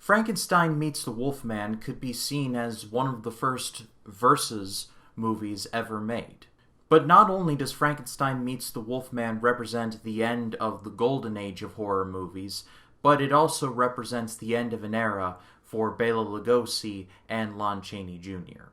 Frankenstein Meets the Wolfman could be seen as one of the first versus movies ever made. But not only does Frankenstein Meets the Wolfman represent the end of the golden age of horror movies, but it also represents the end of an era for Bela Lugosi and Lon Chaney Jr.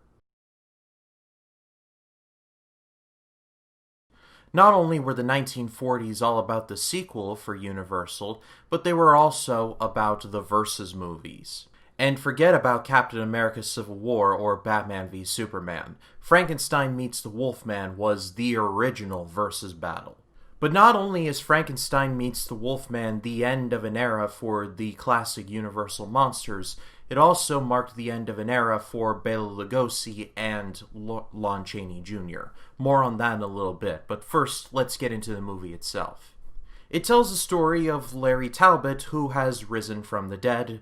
Not only were the 1940s all about the sequel for Universal, but they were also about the versus movies. And forget about Captain America Civil War or Batman v Superman. Frankenstein Meets the Wolfman was the original versus battle. But not only is Frankenstein Meets the Wolfman the end of an era for the classic Universal monsters, it also marked the end of an era for Bela Lugosi and Lon Chaney Jr. More on that in a little bit, but first, let's get into the movie itself. It tells the story of Larry Talbot, who has risen from the dead.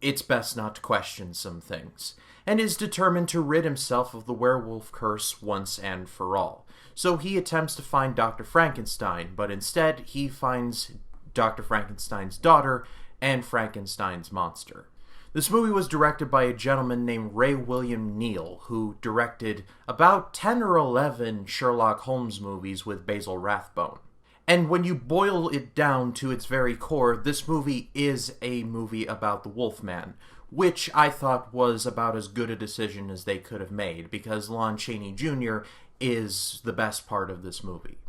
It's best not to question some things, and is determined to rid himself of the werewolf curse once and for all. So he attempts to find Dr. Frankenstein, but instead he finds Dr. Frankenstein's daughter and Frankenstein's monster. This movie was directed by a gentleman named Ray William Neal, who directed about 10 or 11 Sherlock Holmes movies with Basil Rathbone. And when you boil it down to its very core, this movie is a movie about the Wolfman, which I thought was about as good a decision as they could have made, because Lon Chaney Jr. is the best part of this movie.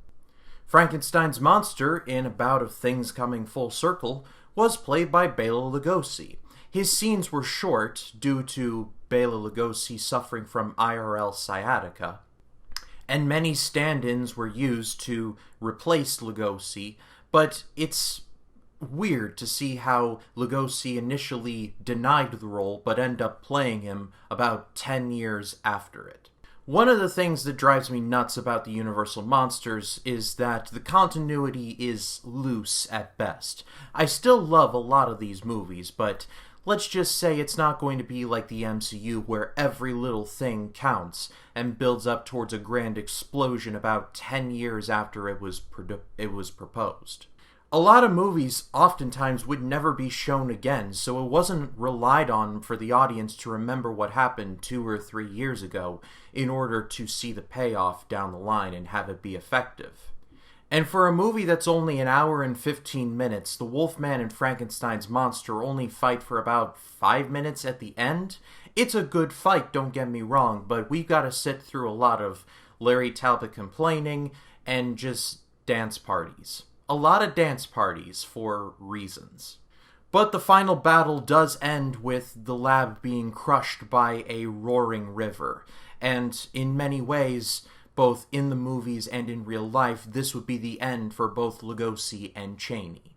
Frankenstein's monster, in a bout of things coming full circle, was played by Bela Lugosi. His scenes were short due to Bela Lugosi suffering from IRL sciatica, and many stand-ins were used to replace Lugosi, but it's weird to see how Lugosi initially denied the role but ended up playing him about 10 years after it. One of the things that drives me nuts about the Universal Monsters is that the continuity is loose at best. I still love a lot of these movies, but let's just say it's not going to be like the MCU where every little thing counts and builds up towards a grand explosion about 10 years after it was proposed. A lot of movies oftentimes would never be shown again, so it wasn't relied on for the audience to remember what happened 2 or 3 years ago in order to see the payoff down the line and have it be effective. And for a movie that's only an hour and 15 minutes, the Wolfman and Frankenstein's monster only fight for about 5 minutes at the end. It's a good fight, don't get me wrong, but we've got to sit through a lot of Larry Talbot complaining and just dance parties. A lot of dance parties for reasons. But the final battle does end with the lab being crushed by a roaring river, and in many ways, both in the movies and in real life, this would be the end for both Lugosi and Chaney.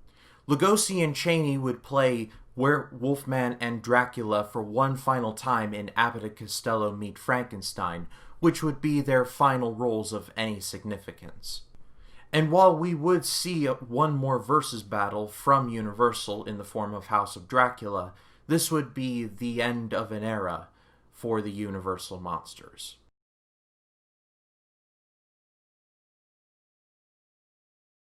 Lugosi and Chaney would play Wolfman and Dracula for one final time in Abbott and Costello Meet Frankenstein, which would be their final roles of any significance. And while we would see one more versus battle from Universal in the form of House of Dracula, this would be the end of an era for the Universal Monsters.